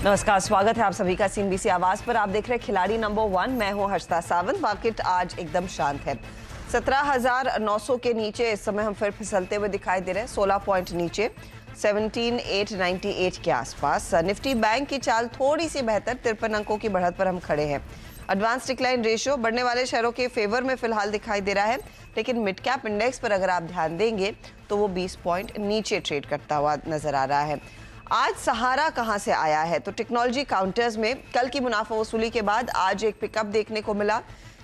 नमस्कार, स्वागत है आप सभी का सीएनबीसी आवाज पर। आप देख रहे हैं खिलाड़ी नंबर 1। मैं हूं हर्षिता सावंत। मार्केट आज एकदम शांत है। 17,900 के नीचे इस समय हम फिर फिसलते हुए दिखाई दे रहे हैं। 16 पॉइंट नीचे 17,898 के आसपास। निफ्टी बैंक की चाल थोड़ी सी बेहतर, 53 अंकों की बढ़त पर हम खड़े हैं। एडवांस डिक्लाइन रेशियो बढ़ने वाले शेयरों के फेवर में फिलहाल दिखाई दे रहा है, लेकिन मिड कैप इंडेक्स पर अगर आप ध्यान देंगे तो वो 20 पॉइंट नीचे ट्रेड करता हुआ नजर आ रहा है। आज सहारा कहां से आया है तो टेक्नोलॉजी काउंटर्स में कल की मुनाफा वसूली के बाद आज एक पिकअप देखने को मिला।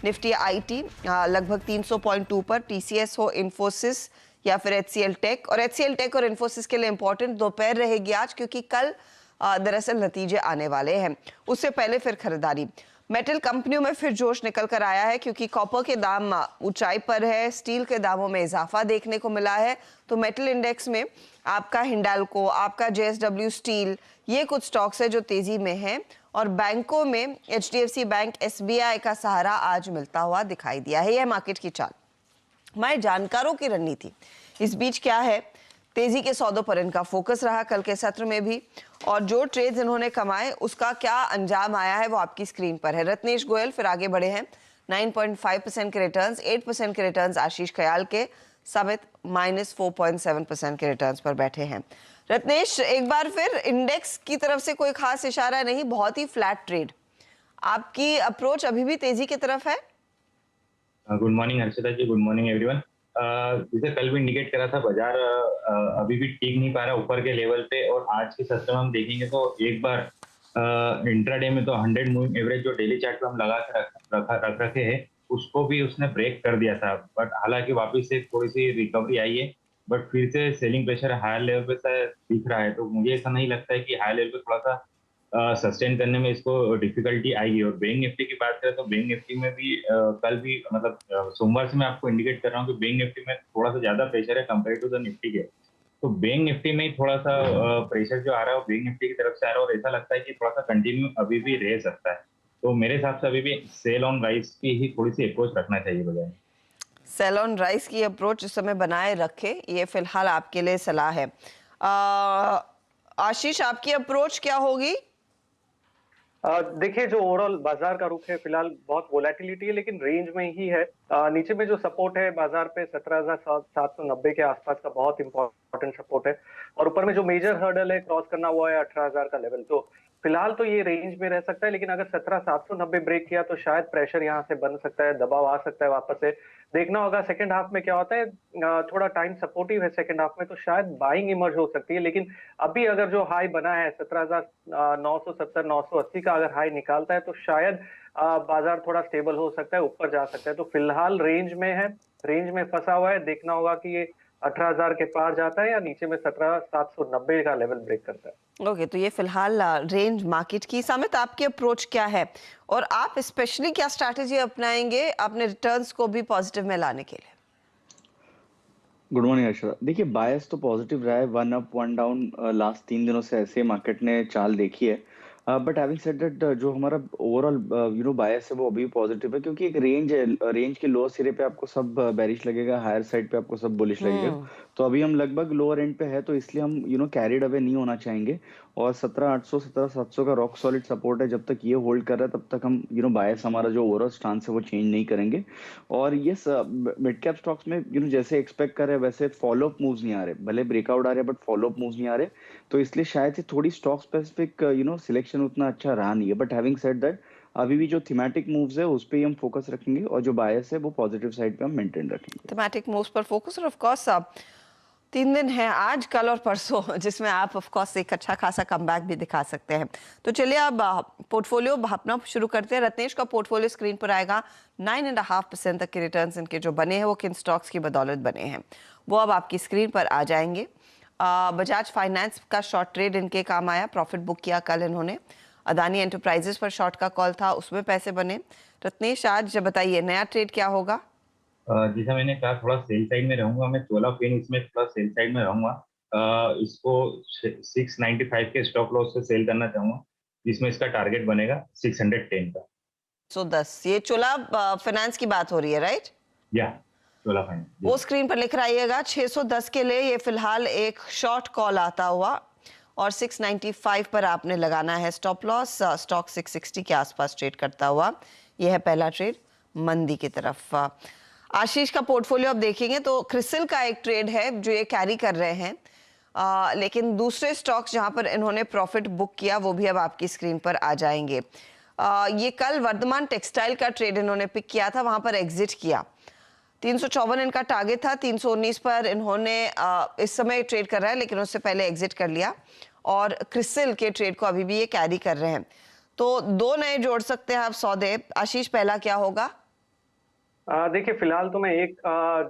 निफ्टी आईटी लगभग 300.2 पर, टीसीएस हो, इन्फोसिस या फिर एचसीएल टेक। और एचसीएल टेक और इन्फोसिस के लिए इंपॉर्टेंट दोपहर रहेगी आज, क्योंकि कल दरअसल नतीजे आने वाले हैं। उससे पहले फिर खरीदारी मेटल कंपनियों में फिर जोश निकल कर आया है, क्योंकि कॉपर के दाम ऊंचाई पर है, स्टील के दामों में इजाफा देखने को मिला है। तो मेटल इंडेक्स में आपका हिंडाल्को, आपका जेएसडब्ल्यू स्टील, ये कुछ स्टॉक्स है जो तेजी में हैं। और बैंकों में एचडीएफसी बैंक, एसबीआई का सहारा आज मिलता हुआ दिखाई दिया है। यह मार्केट की चाल। हमारे जानकारों की रणनीति इस बीच क्या है? तेजी के सौदों पर इनका फोकस रहा कल के सत्र में भी, और जो ट्रेड्स इन्होंने कमाए उसका क्या अंजाम आया है वो आपकी स्क्रीन पर है। रत्नेश गोयल फिर आगे बढ़े हैं, 9.5% के रिटर्न्स, 8% के रिटर्न्स आशीष कयाल के, समित -4.7% के रिटर्न्स पर बैठे हैं। रत्नेश, एक बार फिर इंडेक्स की तरफ से कोई खास इशारा नहीं, बहुत ही फ्लैट ट्रेड। आपकी अप्रोच अभी भी तेजी की तरफ है? गुड मॉर्निंग हर्षिता जी, गुड मॉर्निंग एवरीवन। जैसे कल भी इंडिकेट करा था, बाजार अभी भी टिक नहीं पा रहा ऊपर के लेवल पे, और आज के सत्र में हम देखेंगे तो एक बार इंट्राडे में तो 100 मूविंग एवरेज जो डेली चार्ट पे हम लगा के रख रखे हैं, उसको भी उसने ब्रेक कर दिया था। बट हालांकि वापस से थोड़ी सी रिकवरी आई है, बट फिर से सेलिंग प्रेशर हायर लेवल पे दिख रहा है। तो मुझे ऐसा नहीं लगता है कि हायर लेवल पे थोड़ा सा सस्टेन करने में इसको डिफिकल्टी आएगी। और बैंक निफ्टी की बात करें तो बैंक निफ्टी में भी कल भी मतलब सोमवार से मैं आपको इंडिकेट कर रहा हूँ कि बैंक निफ्टी में थोड़ा सा ज्यादा प्रेशर है कंपेयर टू द निफ्टी के। तो बैंक निफ्टी में ही थोड़ा सा प्रेशर जो आ रहा है वो बैंक निफ्टी की तरफ से आ रहा है, और ऐसा लगता है कि थोड़ा सा कंटिन्यू अभी भी रह सकता है। तो मेरे हिसाब से अभी भी सेल ऑन राइस की ही थोड़ी सी अप्रोच रखना चाहिए बजाय। सेल ऑन राइस की अप्रोच इस समय बनाए रखे, ये फिलहाल आपके लिए सलाह है। आशीष, आपकी अप्रोच क्या होगी? देखिए, जो ओवरऑल बाजार का रुख है फिलहाल बहुत वोलेटिलिटी है, लेकिन रेंज में ही है। नीचे में जो सपोर्ट है बाजार पे 17,790 के आसपास का बहुत इंपॉर्टेंट सपोर्ट है, और ऊपर में जो मेजर हर्डल है क्रॉस करना हुआ है 18,000 का लेवल। तो फिलहाल तो ये रेंज में रह सकता है, लेकिन अगर 17,790 ब्रेक किया तो शायद प्रेशर यहाँ से बन सकता है, दबाव आ सकता है वापस से। देखना होगा सेकंड हाफ में क्या होता है। थोड़ा टाइम सपोर्टिव है सेकंड हाफ में, तो शायद बाइंग इमर्ज हो सकती है। लेकिन अभी अगर जो हाई बना है 17,970 980 का अगर हाई निकालता है तो शायद बाजार थोड़ा स्टेबल हो सकता है, ऊपर जा सकता है। तो फिलहाल रेंज में है, रेंज में फंसा हुआ है। देखना होगा कि ये 18,000 के पार जाता है या नीचे में 17,790 का लेवल ब्रेक करता है। ओके, तो ये फिलहाल रेंज मार्केट की। समित, आपकी अप्रोच क्या है और आप स्पेशली क्या स्ट्रैटेजी अपनाएंगे अपने रिटर्न्स को भी पॉजिटिव में लाने के लिए? Good morning Arshada. देखिए, बायस तो पॉजिटिव रहा है, 1 अप 1 डाउन लास्ट 3 दिनों से ऐसे मार्केट ने चाल देखी है। बट हैविंग सेड दैट, जो हमारा ओवरऑल बायस है वो अभी पॉजिटिव है, क्योंकि एक रेंज है। रेंज के लोअर सिरे पे आपको सब बेरिश लगेगा, हायर साइड पे आपको सब बुलिश लगेगा। तो अभी हम लगभग लोअर एंड पे है, तो इसलिए हम कैरिड अवे नहीं होना चाहेंगे। और 17,800 17,700 का रॉक सॉलिड सपोर्ट है, जब तक ये होल्ड कर रहा है तब तक हम बायस हमारा जो ओवरऑल स्टांस है वो चेंज नहीं करेंगे। और ये मिड कैप स्टॉक्स में जैसे एक्सपेक्ट कर रहे हैं वैसे फॉलो अप मूव्स नहीं आ रहे, भले ब्रेकआउट आ रहे हैं बट फॉलो अप मूव्स नहीं आ रहे। तो इसलिए शायद से थोड़ी स्टॉक स्पेसिफिक सिलेक्शन उतना अच्छा रहा नहीं है। बट हैविंग सेड दैट, अभी भी जो थीमेटिक मूव्स है उस पे ही हम फोकस रखेंगे, और जो बायस है वो पॉजिटिव साइड पे हम मेंटेन रखेंगे। थीमेटिक मूव्स पर फोकस, और ऑफ कोर्स 3 दिन है, आज, कल और परसों, जिसमें आप ऑफ कोर्स एक अच्छा खासा कमबैक भी दिखा सकते हैं। तो चलिए अब पोर्टफोलियो भापना शुरू करते हैं। रत्नेश का पोर्टफोलियो स्क्रीन पर आएगा। 9.5% तक के रिटर्न्स इनके जो बने हैं वो किन स्टॉक्स की बदौलत बने हैं वो अब आपकी स्क्रीन पर आ जाएंगे। बजाज फाइनेंस का शॉर्ट ट्रेड इनके काम आया, प्रॉफिट बुक किया कल इन्होंने। अदानी एंटरप्राइजेस पर शॉर्ट का कॉल था, उसमें पैसे बने। रत्नेश, आज बताइए नया ट्रेड क्या होगा? जैसा मैंने कहा, थोड़ा सेल साइड में रहूंगा मैं। चोला पेन इसमें थोड़ा सेल साइड में रहूंगा। इसको 695 के स्टॉप लॉस से सेल करना चाहूंगा, जिसमें इसका टारगेट बनेगा 610 का। 110, ये चोला फाइनेंस की बात हो रही है, राइट? या चोला फाइनेंस, वो स्क्रीन पर लिख रहिएगा 610 के लिए। ये फिलहाल एक शॉर्ट कॉल आता हुआ, और 695 पर आपने लगाना है स्टॉप लॉस। स्टॉक 660 के आसपास ट्रेड करता हुआ, यह है पहला ट्रेड मंदी की तरफ। आशीष का पोर्टफोलियो अब देखेंगे तो क्रिसिल का एक ट्रेड है जो ये कैरी कर रहे हैं, लेकिन दूसरे स्टॉक्स जहां पर इन्होंने प्रॉफिट बुक किया वो भी अब आपकी स्क्रीन पर आ जाएंगे। ये कल वर्धमान टेक्सटाइल का ट्रेड इन्होंने पिक किया था, वहां पर एग्जिट किया। 354 इनका टारगेट था, 319 पर इन्होंने इस समय ट्रेड कर रहा है लेकिन उससे पहले एग्जिट कर लिया, और क्रिसिल के ट्रेड को अभी भी ये कैरी कर रहे हैं। तो दो नए जोड़ सकते हैं आप सौदे। आशीष, पहला क्या होगा? देखिए, फिलहाल तो मैं एक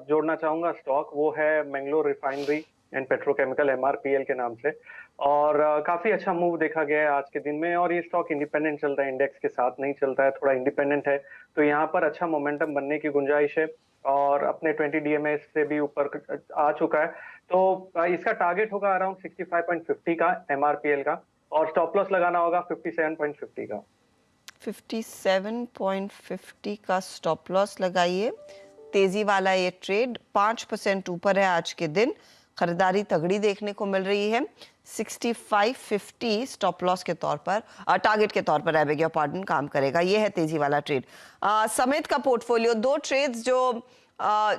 जोड़ना चाहूंगा स्टॉक, वो है Mangalore refinery and petrochemical, MRPL के नाम से। और काफी अच्छा मूव देखा गया है आज के दिन में, और ये स्टॉक इंडिपेंडेंट चल रहा है, इंडेक्स के साथ नहीं चलता है, थोड़ा इंडिपेंडेंट है, तो यहाँ पर अच्छा मोमेंटम बनने की गुंजाइश है, और अपने 20 DMA से भी ऊपर आ चुका है। तो इसका टारगेट होगा अराउंड 65.50 का MRPL का, और स्टॉप लॉस लगाना होगा 57.50 का। 57.50 का स्टॉप लॉस लगाइए। तेजी वाला ये ट्रेड 5% ऊपर है आज के दिन, खरीदारी तगड़ी देखने को मिल रही है। 65.50 स्टॉप लॉस के तौर पर, टारगेट के तौर पर, आई बेग योर पार्डन, काम करेगा। ये है तेजी वाला ट्रेड। समेत का पोर्टफोलियो, दो ट्रेड्स जो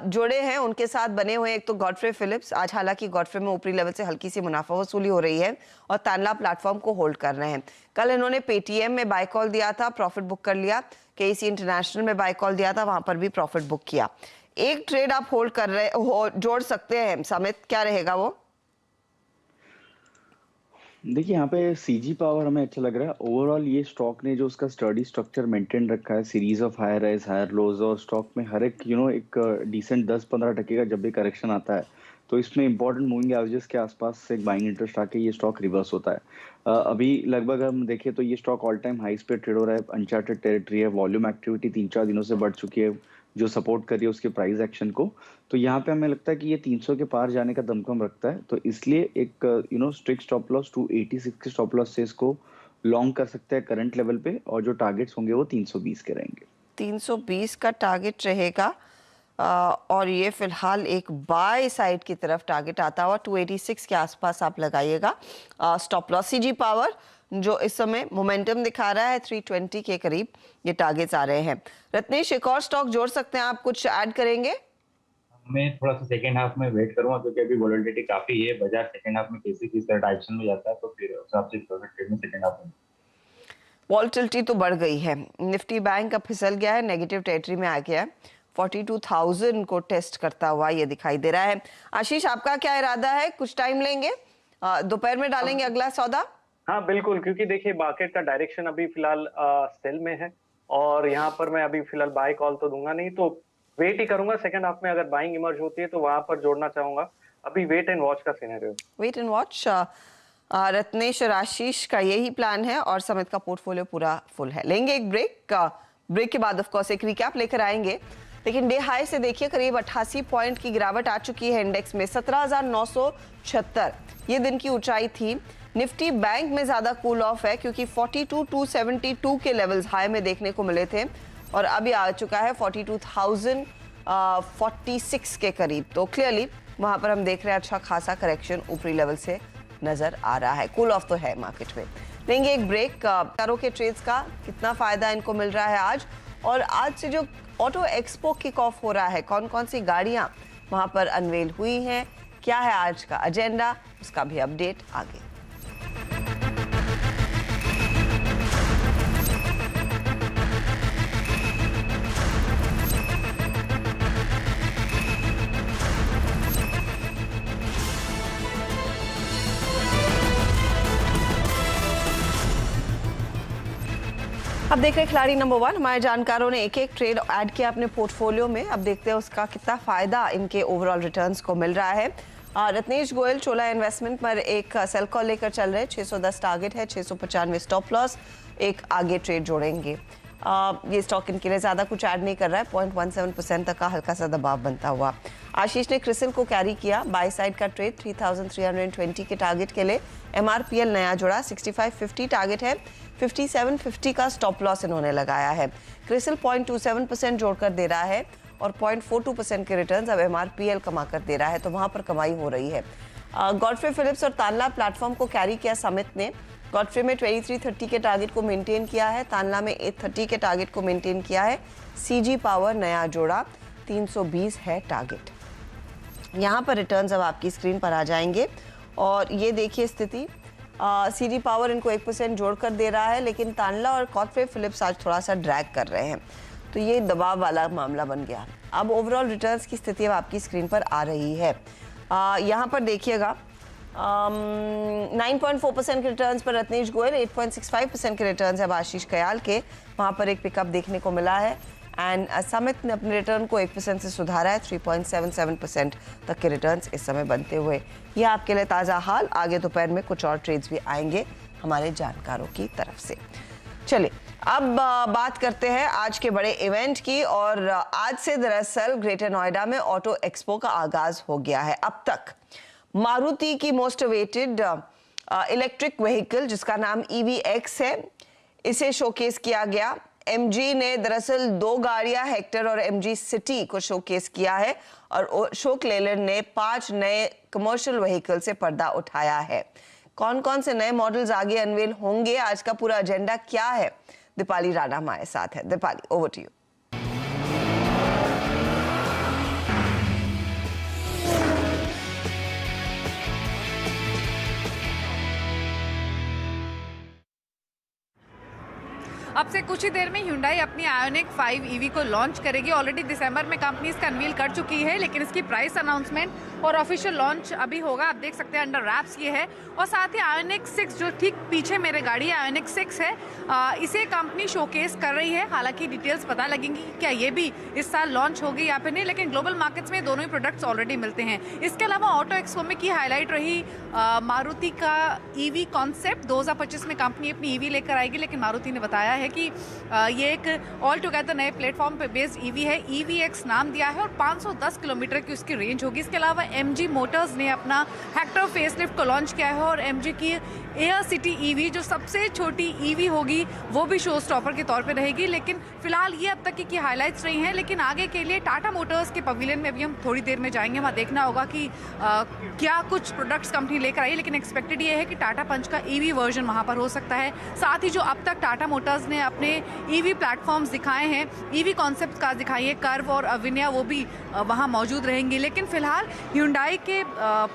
जोड़े हैं उनके साथ बने हुए हैं। एक तो गॉडफ्रे फिलिप्स, आज हालांकि गॉडफ्रे में ऊपरी लेवल से हल्की सी मुनाफा वसूली हो रही है और तानला प्लेटफॉर्म को होल्ड कर रहे हैं। कल इन्होंने पेटीएम में बाय कॉल दिया था, प्रॉफिट बुक कर लिया। केसी इंटरनेशनल में बाय कॉल दिया था, वहां पर भी प्रॉफिट बुक किया। एक ट्रेड आप होल्ड कर रहे हो, जोड़ सकते हैं समित, क्या रहेगा वो? देखिए, यहाँ पे सीजी पावर हमें अच्छा लग रहा है। ओवरऑल ये स्टॉक ने जो उसका स्टडी स्ट्रक्चर मेंटेन रखा है, series of higher rise higher lows, और स्टॉक में हर एक एक डिसेंट 10-15% का जब भी करेक्शन आता है तो इसमें इंपॉर्टेंट मूविंग एवरेजेस के आसपास से एक बाइंग इंटरेस्ट आके ये स्टॉक रिवर्स होता है। अभी लगभग हम देखें तो ये स्टॉक ऑल टाइम हाइस पे ट्रेड हो रहा है, अनचार्टेड टेरिटरी है, वॉल्यूम एक्टिविटी 3-4 दिनों से बढ़ चुकी है जो सपोर्ट कर रही है उसके प्राइस एक्शन को। तो यहाँ पे हमें लगता है कि ये 300 के पार जाने का दमखम रखता है, तो इसलिए एक स्ट्रिक्ट स्टॉप लॉस 286 के स्टॉप लॉस से इसको लॉन्ग कर सकते हैं करंट लेवल पे, और जो टारगेट्स होंगे वो 320 के रहेंगे। 320 का टारगेट रहेगा, और ये फिलहाल एक बाय साइड की तरफ टारगेट आता हुआ 286 के आसपास आप लगाइएगा स्टॉप लॉस। सीजी पावर जो इस समय मोमेंटम दिखा रहा है 320 के करीब ये टारगेट्स आ रहे हैं। रत्नेश, एक और स्टॉक जोड़ सकते हैं आप, कुछ ऐड करेंगे? मैं थोड़ा सा सेकेंड हाफ में वेट करूंगा क्योंकि अभी वोलेटिलिटी काफी है, बाजार सेकेंड हाफ में कैसे किस तरह डायरेक्शन में जाता है, तो फिर उस हिसाब से ट्रेड में सेकेंड हाफ में। वॉलेटिलिटी तो बढ़ गई है, निफ्टी बैंक अब फिसल गया है, नेगेटिव टेरिटरी में आ गया है, 42,000 को टेस्ट करता हुआ ये दिखाई दे रहा है। आशीष, आपका क्या इरादा है? कुछ टाइम लेंगे, दोपहर में डालेंगे अगला सौदा? हाँ बिल्कुल, क्योंकि देखिए मार्केट का डायरेक्शन अभी फिलहाल सेल में है, और यहाँ पर मैं अभी फिलहाल बाय कॉल तो दूंगा नहीं, तो वेट ही करूंगा। सेकंड हाफ में अगर बाइंग इमर्ज होती है तो वहां पर जोड़ना चाहूंगा। अभी वेट एंड वॉच का scenario, wait and watch. Ratnesh और आशीष का यही प्लान है, और समित का पोर्टफोलियो पूरा फुल है। लेंगे एक ब्रेक, ब्रेक के बाद ऑफ कोर्स एक रिकैप लेकर आएंगे। लेकिन डे हाई से देखिए करीब 88 पॉइंट की गिरावट आ चुकी है इंडेक्स में, 17,976 ये दिन की ऊंचाई थी। निफ्टी बैंक में ज्यादा कूल ऑफ है क्योंकि 42,272 के लेवल्स हाई में देखने को मिले थे, और अभी आ चुका है 42,046 के करीब। तो क्लियरली वहां पर हम देख रहे हैं अच्छा खासा करेक्शन ऊपरी लेवल से नजर आ रहा है, कूल ऑफ तो है मार्केट में। लेंगे एक ब्रेक, कारों के ट्रेड्स का कितना फायदा इनको मिल रहा है आज, और आज से जो ऑटो एक्सपो किक ऑफ हो रहा है, कौन कौन सी गाड़ियां वहां पर अनवेल हुई हैं, क्या है आज का एजेंडा, उसका भी अपडेट आगे। अब देख रहे खिलाड़ी नंबर 1, हमारे जानकारों ने एक एक ट्रेड ऐड किया अपने पोर्टफोलियो में। अब देखते हैं उसका कितना फायदा इनके ओवरऑल रिटर्न्स को मिल रहा है। रत्नेश गोयल चोला इन्वेस्टमेंट पर एक सेल कॉल लेकर चल रहे हैं, 610 टारगेट है, 695 स्टॉप लॉस, एक आगे ट्रेड जोड़ेंगे। ये स्टॉक इनके लिए ज्यादा कुछ ऐड नहीं कर रहा है, 0.17% तक का हल्का सा दबाव बनता हुआ। आशीष ने क्रिसिल को कैरी किया, बाय साइड का ट्रेड 3,320 के टारगेट के लिए। MRPL नया जोड़ा, 6550 टारगेट है, 5750 का स्टॉप लॉस इन्होंने लगाया है। क्रिसिल 0.27% जोड़कर दे रहा है, और 0.42% के रिटर्न्स अब MRPL कमा कर दे रहा है, तो वहां पर कमाई हो रही है। गॉडफ्रे फिलिप्स और तानला प्लेटफॉर्म को कैरी किया समिट ने। गॉडफ्रे में 2330 के टारगेट को मेंटेन किया है, तानला में 830 के टारगेट को मेंटेन किया है। सीजी पावर नया जोड़ा, 320 है टारगेट। यहाँ पर रिटर्न्स अब आपकी स्क्रीन पर आ जाएंगे और ये देखिए स्थिति। सीजी पावर इनको 1% जोड़कर दे रहा है, लेकिन तानला और गॉडफ्रे फिलिप्स आज थोड़ा सा ड्रैग कर रहे हैं, तो ये दबाव वाला मामला बन गया। अब ओवरऑल रिटर्न्स की स्थिति अब आपकी स्क्रीन पर आ रही है। यहाँ पर देखिएगा 9.4% के रिटर्न्स पर रत्नेश गोयल, 8.65% के रिटर्न्स अब आशीष कयाल के, वहाँ पर एक पिकअप देखने को मिला है। एंड समित ने अपने रिटर्न को 1% से सुधारा है, 3.77% तक के रिटर्न्स इस समय बनते हुए। यह आपके लिए ताज़ा हाल। आगे दोपहर में कुछ और ट्रेड्स भी आएंगे हमारे जानकारों की तरफ से। चलिए अब बात करते हैं आज के बड़े इवेंट की, और आज से दरअसल ग्रेटर नोएडा में ऑटो एक्सपो का आगाज हो गया है। अब तक मारुति की मोस्ट अवेटेड इलेक्ट्रिक व्हीकल जिसका नाम EVX है, इसे शोकेस किया गया। MG ने दरअसल 2 गाड़ियां हेक्टर और MG सिटी को शोकेस किया है, और अशोक लेलैंड ने 5 नए कमर्शियल व्हीकल से पर्दा उठाया है। कौन कौन से नए मॉडल्स आगे अनवेल होंगे, आज का पूरा एजेंडा क्या है, दीपाली राणा हमारे साथ है। Deepali, over to you. अब से कुछ ही देर में Hyundai अपनी Ioniq 5 EV को लॉन्च करेगी। ऑलरेडी दिसंबर में कंपनी इसका अनवील कर चुकी है, लेकिन इसकी प्राइस अनाउंसमेंट और ऑफिशियल लॉन्च अभी होगा। आप देख सकते हैं अंडर रैप्स ये है। और साथ ही Ioniq 6 जो ठीक पीछे मेरे गाड़ी है Ioniq 6 है, इसे कंपनी शोकेस कर रही है। हालांकि डिटेल्स पता लगेंगी कि क्या ये भी इस साल लॉन्च होगी या फिर नहीं, लेकिन ग्लोबल मार्केट्स में दोनों ही प्रोडक्ट्स ऑलरेडी मिलते हैं। इसके अलावा ऑटो एक्सपो में की हाईलाइट रही मारुति का EV कॉन्सेप्ट। 2025 में कंपनी अपनी EV लेकर आएगी, लेकिन मारुति ने बताया है कि ये एक ऑल टुगेदर नए प्लेटफॉर्म पे बेस्ड EV है। EVX नाम दिया है और 510 किलोमीटर की उसकी रेंज होगी। इसके अलावा MG मोटर्स ने अपना हेक्टर फेसलिफ्ट को लॉन्च किया है, और MG की एयर सिटी EV जो सबसे छोटी EV होगी वो भी शो स्टॉपर के तौर पे रहेगी। लेकिन फिलहाल ये अब तक की हाईलाइट्स रही हैं, लेकिन आगे के लिए टाटा मोटर्स के पवेलियन में अभी हम थोड़ी देर में जाएंगे। वहाँ देखना होगा कि क्या कुछ प्रोडक्ट्स कंपनी लेकर आई, लेकिन एक्सपेक्टेड ये है कि टाटा पंच का EV वर्जन वहाँ पर हो सकता है। साथ ही जो अब तक टाटा मोटर्स ने अपने EV प्लेटफॉर्म्स दिखाए हैं, EV कॉन्सेप्ट कार्स दिखाई है, कर्व और अविनिया, वो भी वहाँ मौजूद रहेंगी। लेकिन फिलहाल Hyundai के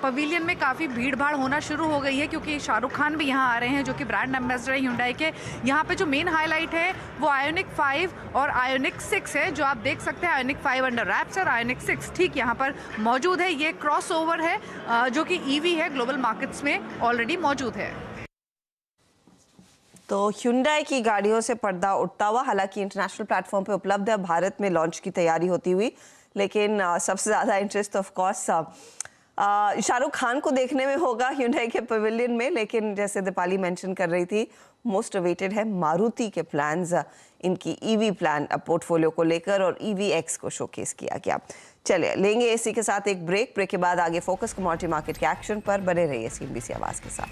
पवेलियन में काफ़ी भीड़ भाड़ होना शुरू हो गई है, क्योंकि शाहरुख खान भी यहाँ आ रहे हैं जो कि ब्रांड एम्बेसडर है Hyundai के। यहाँ पे जो मेन हाईलाइट है वो Ioniq 5 और Ioniq 6 है, जो आप देख सकते हैं Ioniq 5 अंडर रैप्स और Ioniq 6 ठीक यहाँ पर मौजूद है। ये क्रॉस ओवर है जो कि EV है, ग्लोबल मार्केट्स में ऑलरेडी मौजूद है। तो Hyundai की गाड़ियों से पर्दा उठता हुआ, हालांकि इंटरनेशनल प्लेटफॉर्म पे उपलब्ध है, भारत में लॉन्च की तैयारी होती हुई, लेकिन सबसे ज़्यादा interest of course Shahrukh Khan को देखने में होगा Hyundai के पवेलियन में। लेकिन जैसे दीपाली मेंशन कर रही थी, मोस्ट अवेटेड है मारुति के प्लान्स, इनकी EV प्लान पोर्टफोलियो को लेकर, और EVX को शोकेस किया गया। चलिए लेंगे इसी के साथ एक ब्रेक के बाद आगे फोकस कमोडिटी मार्केट के एक्शन पर। बने रहिए CNBC आवाज़ के साथ।